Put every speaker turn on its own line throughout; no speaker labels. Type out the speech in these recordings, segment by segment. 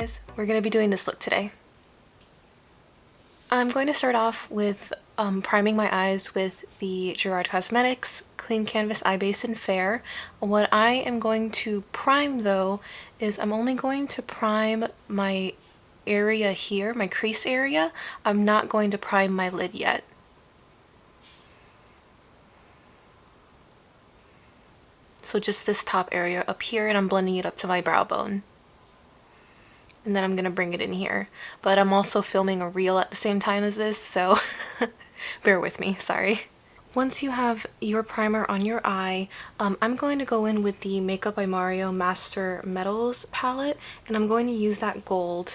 guys, we're going to be doing this look today. I'm going to start off with priming my eyes with the GERARD Cosmetics Clean Canvas Eye Base in Fair. What I am going to prime though is I'm only going to prime my area here, my crease area. I'm not going to prime my lid yet. So just this top area up here, and I'm blending it up to my brow bone. And then I'm going to bring it in here. But I'm also filming a reel at the same time as this, so bear with me, sorry. Once you have your primer on your eye, I'm going to go in with the Makeup by Mario Master Metals palette, and I'm going to use that gold.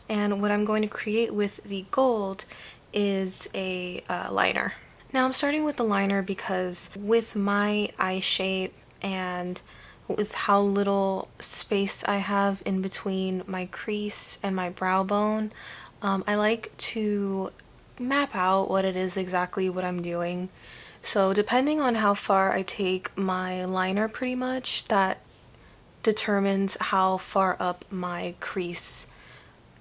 And what I'm going to create with the gold is a liner. Now I'm starting with the liner because with my eye shape and with how little space I have in between my crease and my brow bone, I like to map out what it is exactly what I'm doing. So depending on how far I take my liner, pretty much that determines how far up my crease,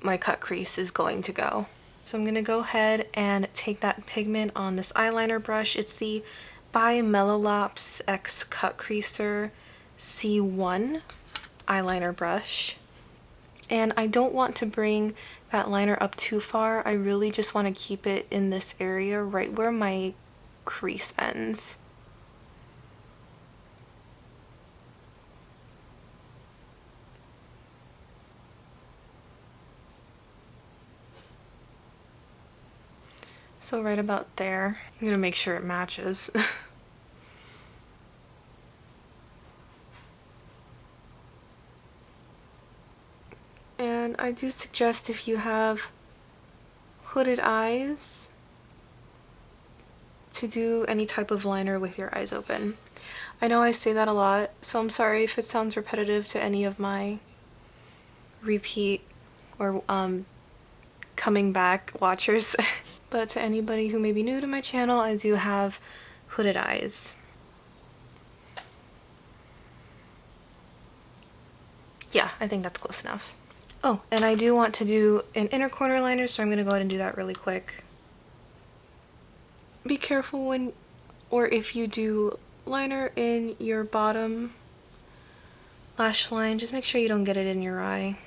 my cut crease is going to go. So I'm going to go ahead and take that pigment on this eyeliner brush. It's the by Melolops X Cut Creaser C1 eyeliner brush. And I don't want to bring that liner up too far. I really just want to keep it in this area right where my crease ends. So right about there. I'm gonna make sure it matches. And I do suggest, if you have hooded eyes, to do any type of liner with your eyes open. I know I say that a lot, so I'm sorry if it sounds repetitive to any of my repeat or coming back watchers. But to anybody who may be new to my channel, I do have hooded eyes. Yeah, I think that's close enough. Oh, and I do want to do an inner corner liner, so I'm going to go ahead and do that really quick. Be careful when, or if you do liner in your bottom lash line, just make sure you don't get it in your eye.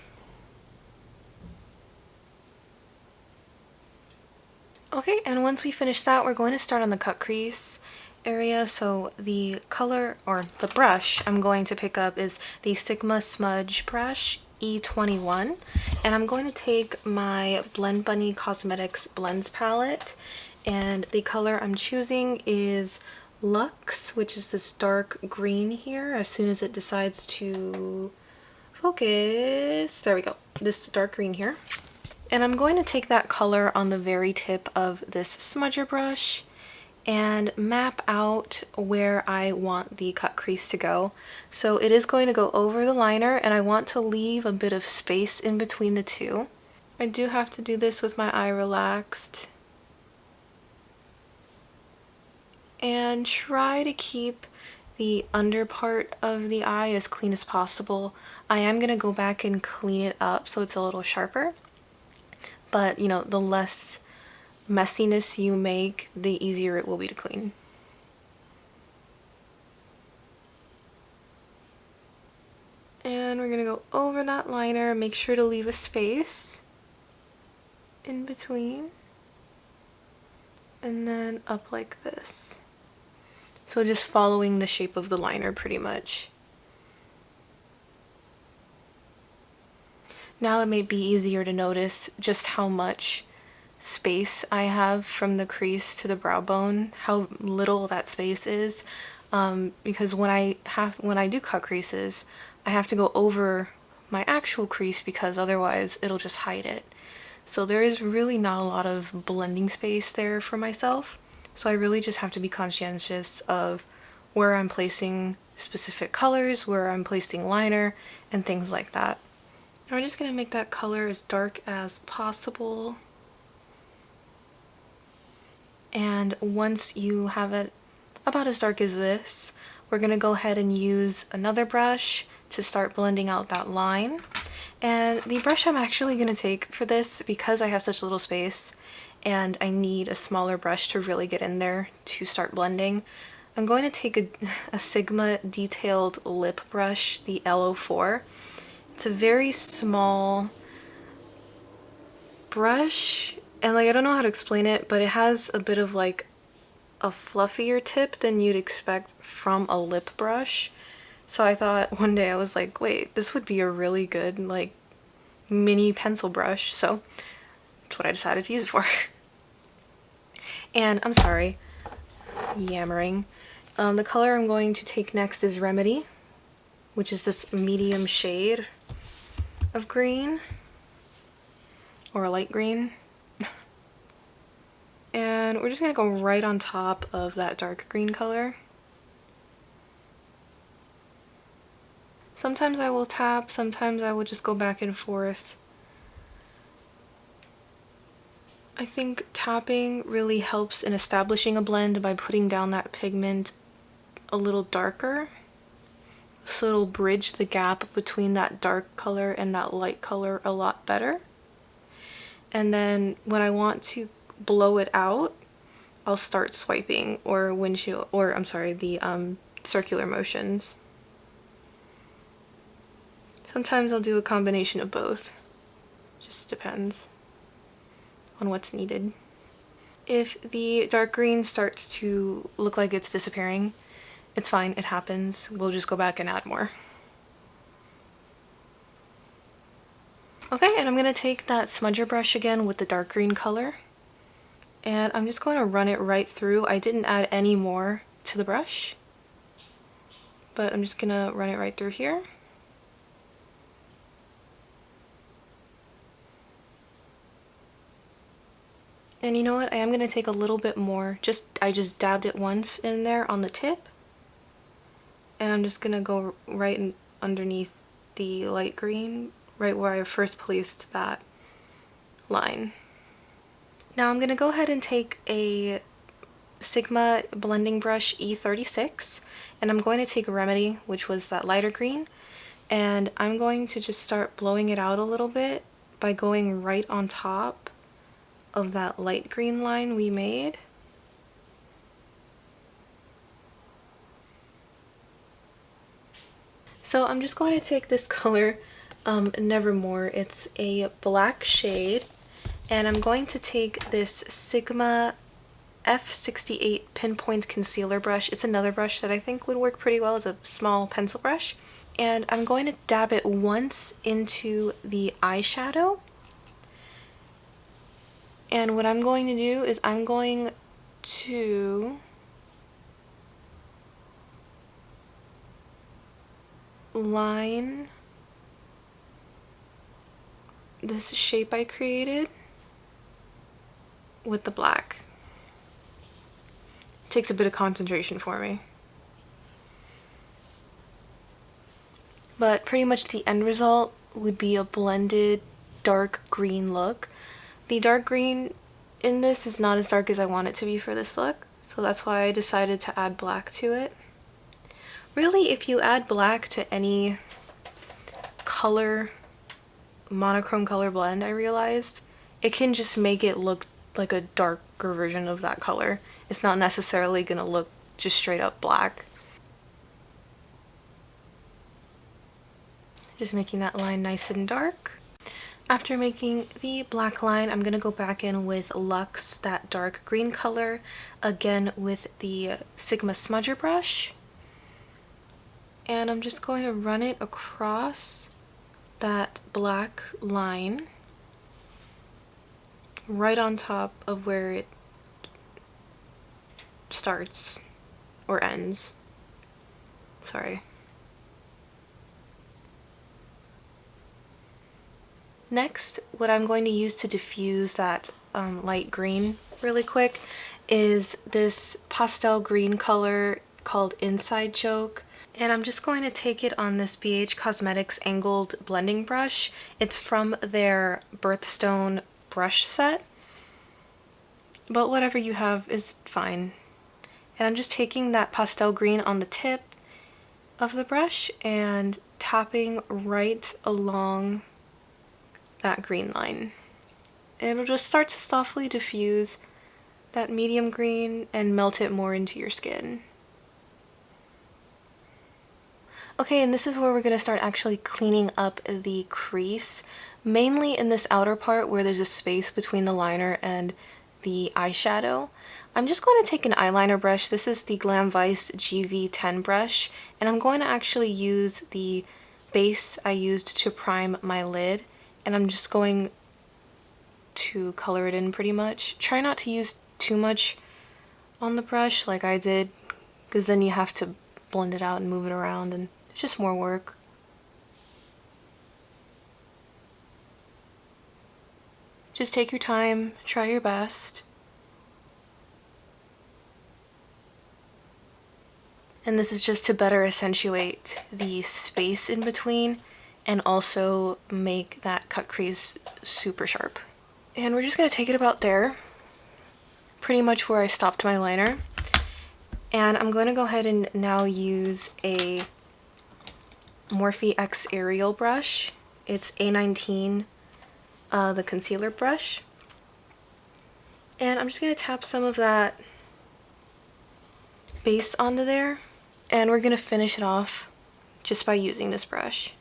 Okay, and once we finish that, we're going to start on the cut crease area. So the color, or the brush I'm going to pick up is the Sigma Smudge brush E21, and I'm going to take my Blend Bunny Cosmetics Blends palette, and the color I'm choosing is Luxe, which is this dark green here. As soon as it decides to focus, there we go, this dark green here. And I'm going to take that color on the very tip of this smudger brush and map out where I want the cut crease to go. So it is going to go over the liner, and I want to leave a bit of space in between the two. I do have to do this with my eye relaxed. And try to keep the under part of the eye as clean as possible. I am going to go back and clean it up so it's a little sharper. But, you know, the less messiness you make, the easier it will be to clean. And we're going to go over that liner, make sure to leave a space in between, and then up like this. So just following the shape of the liner pretty much. Now it may be easier to notice just how much space I have from the crease to the brow bone, how little that space is, because when I do cut creases, I have to go over my actual crease because otherwise it'll just hide it. So there is really not a lot of blending space there for myself. So I really just have to be conscientious of where I'm placing specific colors, where I'm placing liner, and things like that. Now we're just going to make that color as dark as possible. And once you have it about as dark as this, we're going to go ahead and use another brush to start blending out that line. And the brush I'm actually going to take for this, because I have such little space and I need a smaller brush to really get in there to start blending, I'm going to take a Sigma detailed lip brush, the L04. It's a very small brush, and like I don't know how to explain it, but it has a bit of like a fluffier tip than you'd expect from a lip brush. So I thought one day, I was like, wait, this would be a really good like mini pencil brush, so that's what I decided to use it for. And I'm sorry, yammering. The color I'm going to take next is Remedy, which is this medium shade of green, or a light green. And we're just gonna go right on top of that dark green color. Sometimes I will tap, sometimes I will just go back and forth. I think tapping really helps in establishing a blend by putting down that pigment a little darker, so it'll bridge the gap between that dark color and that light color a lot better. And then when I want to blow it out, I'll start swiping, or windshield, or I'm sorry, the circular motions. Sometimes I'll do a combination of both. Just depends on what's needed. If the dark green starts to look like it's disappearing, it's fine, it happens. We'll just go back and add more. Okay, and I'm going to take that smudger brush again with the dark green color, and I'm just going to run it right through. I didn't add any more to the brush, but I'm just going to run it right through here. And you know what, I am going to take a little bit more, I just dabbed it once in there on the tip, and I'm just going to go right underneath the light green, right where I first placed that line. Now I'm going to go ahead and take a Sigma blending brush E36, and I'm going to take Remedy, which was that lighter green, and I'm going to just start blowing it out a little bit by going right on top of that light green line we made. So I'm just going to take this color, Nevermore. It's a black shade, and I'm going to take this Sigma F68 pinpoint concealer brush. It's another brush that I think would work pretty well as a small pencil brush. And I'm going to dab it once into the eyeshadow. And what I'm going to do is I'm going to line this shape I created with the black. It takes a bit of concentration for me. But pretty much the end result would be a blended dark green look. The dark green in this is not as dark as I want it to be for this look, so that's why I decided to add black to it. Really, if you add black to any color, monochrome color blend, I realized, it can just make it look like a darker version of that color. It's not necessarily gonna look just straight up black. Just making that line nice and dark. After making the black line, I'm gonna go back in with Luxe, that dark green color, again with the Sigma smudger brush. And I'm just going to run it across that black line, right on top of where it starts or ends. Sorry. Next, what I'm going to use to diffuse that light green really quick is this pastel green color called Inside Joke. And I'm just going to take it on this BH Cosmetics angled blending brush. It's from their Birthstone brush set, but whatever you have is fine. And I'm just taking that pastel green on the tip of the brush and tapping right along that green line. And it'll just start to softly diffuse that medium green and melt it more into your skin. Okay, and this is where we're going to start actually cleaning up the crease, mainly in this outer part where there's a space between the liner and the eyeshadow. I'm just going to take an eyeliner brush. This is the Glam Vice GV10 brush, and I'm going to actually use the base I used to prime my lid, and I'm just going to color it in pretty much. Try not to use too much on the brush like I did, because then you have to blend it out and move it around, and it's just more work. Just take your time, try your best. And this is just to better accentuate the space in between and also make that cut crease super sharp. And we're just going to take it about there, pretty much where I stopped my liner. And I'm going to go ahead and now use a Morphe X Aerial brush. It's A19, the concealer brush. And I'm just going to tap some of that base onto there. And we're going to finish it off just by using this brush.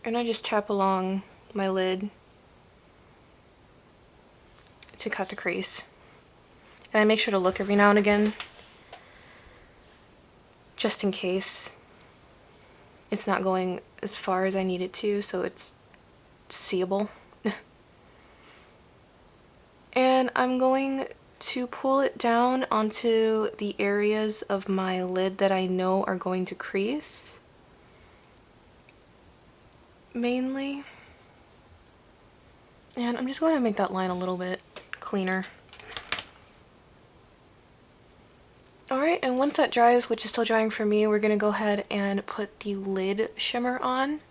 And I just tap along my lid to cut the crease. And I make sure to look every now and again, just in case it's not going as far as I need it to, so it's seeable. And I'm going to pull it down onto the areas of my lid that I know are going to crease, mainly. And I'm just going to make that line a little bit cleaner. Alright, and once that dries, which is still drying for me, we're going to go ahead and put the lid shimmer on.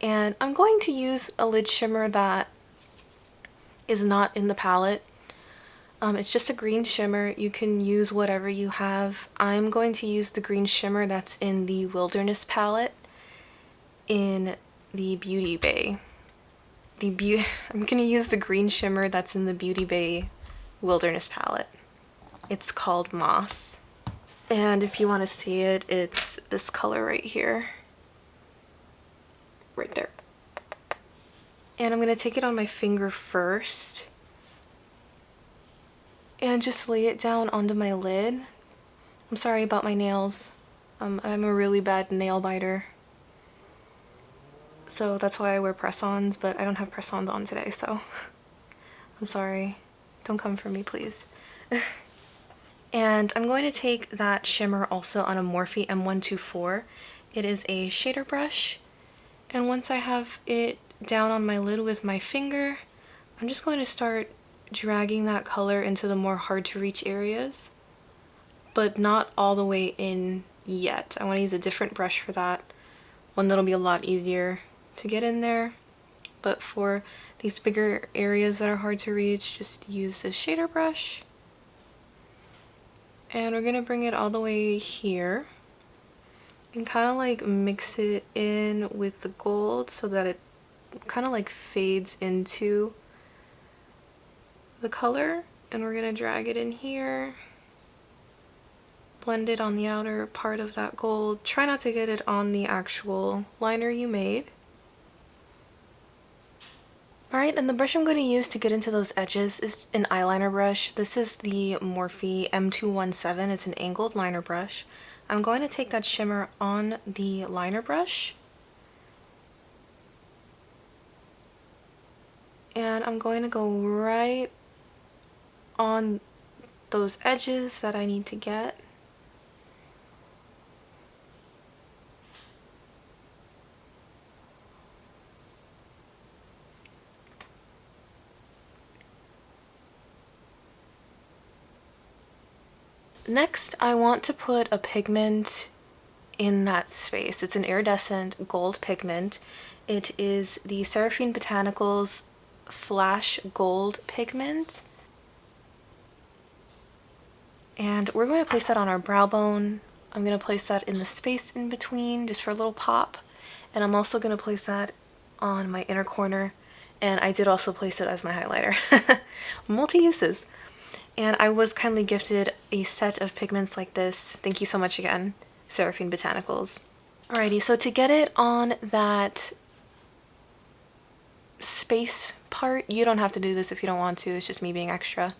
And I'm going to use a lid shimmer that is not in the palette. It's just a green shimmer. You can use whatever you have. I'm going to use the green shimmer that's in the Wilderness palette in the Beauty Bay. I'm going to use the green shimmer that's in the Beauty Bay Wilderness palette. It's called Moss. And if you want to see it, it's this color right here. Right there. And I'm going to take it on my finger first and just lay it down onto my lid. I'm sorry about my nails. I'm a really bad nail biter. So that's why I wear press-ons, but I don't have press-ons on today, so I'm sorry. Don't come for me, please. And I'm going to take that shimmer also on a Morphe M124. It is a shader brush. And once I have it down on my lid with my finger, I'm just going to start dragging that color into the more hard to reach areas, but not all the way in yet. I want to use a different brush for that, one that'll be a lot easier to get in there. But for these bigger areas that are hard to reach, just use this shader brush. And we're going to bring it all the way here and kind of like mix it in with the gold so that it kind of like fades into the color. And we're going to drag it in here, blend it on the outer part of that gold. Try not to get it on the actual liner you made. Alright, and the brush I'm going to use to get into those edges is an eyeliner brush. This is the Morphe M217. It's an angled liner brush. I'm going to take that shimmer on the liner brush, and I'm going to go right on those edges that I need to get. Next, I want to put a pigment in that space. It's an iridescent gold pigment. It is the Seraphine Botanicals Flash Gold pigment. And we're going to place that on our brow bone. I'm going to place that in the space in between just for a little pop. And I'm also going to place that on my inner corner. And I did also place it as my highlighter. Multi-uses. And I was kindly gifted a set of pigments like this. Thank you so much again, Seraphine Botanicals. Alrighty, so to get it on that space part, you don't have to do this if you don't want to, it's just me being extra.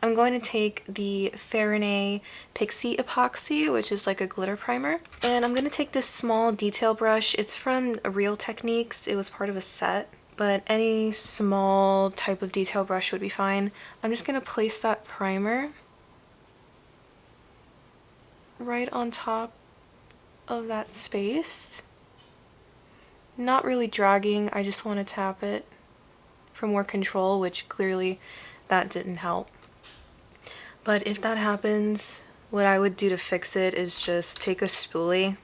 I'm going to take the FYRINNAE Pixie Epoxy, which is like a glitter primer, and I'm going to take this small detail brush. It's from Real Techniques, it was part of a set, but any small type of detail brush would be fine. I'm just going to place that primer right on top of that space. Not really dragging, I just want to tap it for more control, which clearly that didn't help. But if that happens, what I would do to fix it is just take a spoolie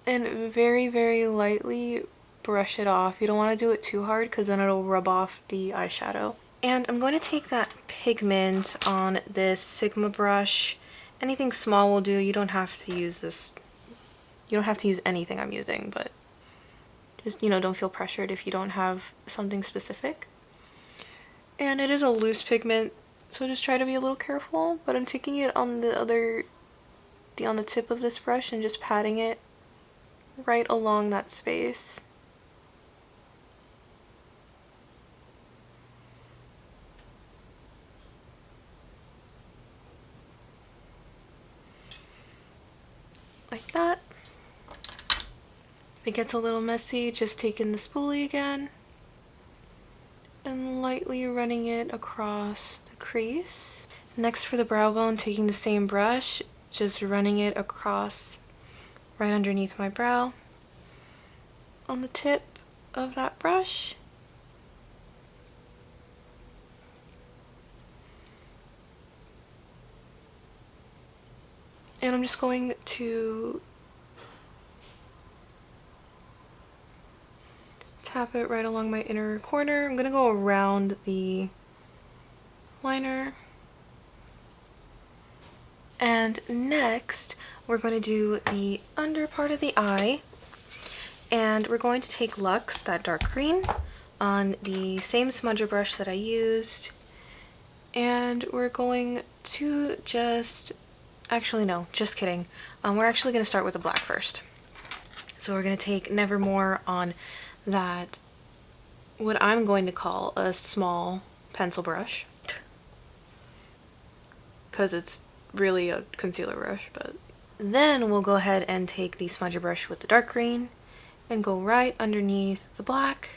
and very, very lightly brush it off. You don't want to do it too hard because then it'll rub off the eyeshadow. And I'm going to take that pigment on this Sigma brush. Anything small will do. You don't have to use this. You don't have to use anything I'm using, but just, you know, don't feel pressured if you don't have something specific. And it is a loose pigment, so just try to be a little careful. But I'm taking it on on the tip of this brush and just patting it right along that space. Like that. If it gets a little messy, just taking the spoolie again and lightly running it across the crease. Next for the brow bone, taking the same brush, just running it across right underneath my brow on the tip of that brush. And I'm just going to tap it right along my inner corner. I'm going to go around the liner. And next, we're going to do the under part of the eye. And we're going to take Luxe, that dark green, on the same smudger brush that I used. And we're going to just... Actually, no, just kidding. We're actually going to start with the black first. So we're going to take Nevermore on that, what I'm going to call a small pencil brush. Because it's really a concealer brush, but... Then we'll go ahead and take the smudger brush with the dark green and go right underneath the black.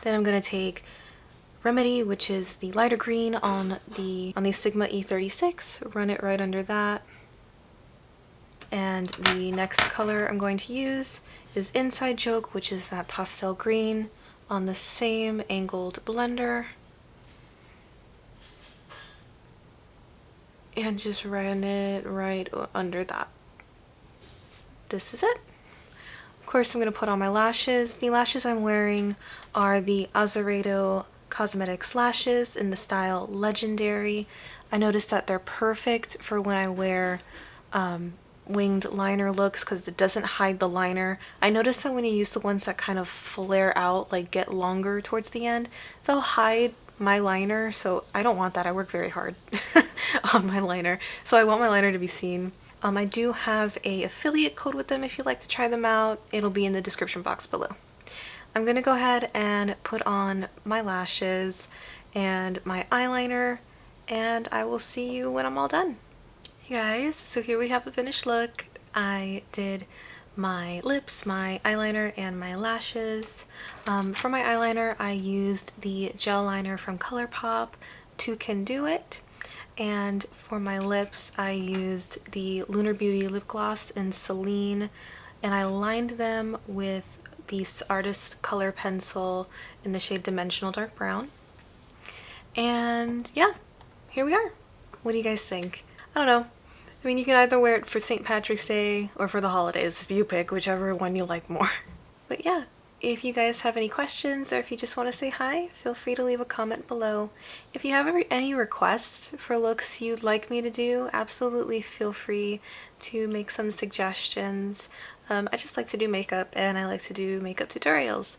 Then I'm going to take Remedy, which is the lighter green on the Sigma E36, run it right under that. And the next color I'm going to use is Inside Joke, which is that pastel green on the same angled blender. And just run it right under that. This is it. Of course, I'm going to put on my lashes. The lashes I'm wearing are the Azzurado Cosmetics lashes in the style Legendary. I noticed that they're perfect for when I wear winged liner looks because it doesn't hide the liner. I noticed that when you use the ones that kind of flare out, like get longer towards the end, they'll hide my liner, so I don't want that. I work very hard on my liner, so I want my liner to be seen. I do have a affiliate code with them if you'd like to try them out. It'll be in the description box below. I'm gonna go ahead and put on my lashes and my eyeliner, and I will see you when I'm all done. Hey guys, so here we have the finished look. I did my lips, my eyeliner, and my lashes. For my eyeliner, I used the gel liner from ColourPop, Toucan Do It. And for my lips, I used the Lunar Beauty lip gloss in Selene, and I lined them with this Artist Color Pencil in the shade Dimensional Dark Brown. And yeah, here we are. What do you guys think? I don't know. I mean, you can either wear it for St. Patrick's Day or for the holidays. You pick whichever one you like more. But yeah, if you guys have any questions or if you just want to say hi, feel free to leave a comment below. If you have any requests for looks you'd like me to do, absolutely feel free to make some suggestions. I just like to do makeup and I like to do makeup tutorials.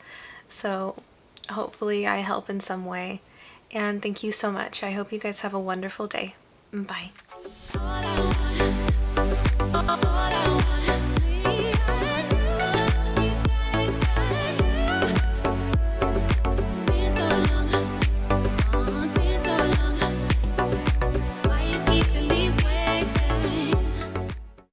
So hopefully I help in some way. And thank you so much. I hope you guys have a wonderful day. Bye.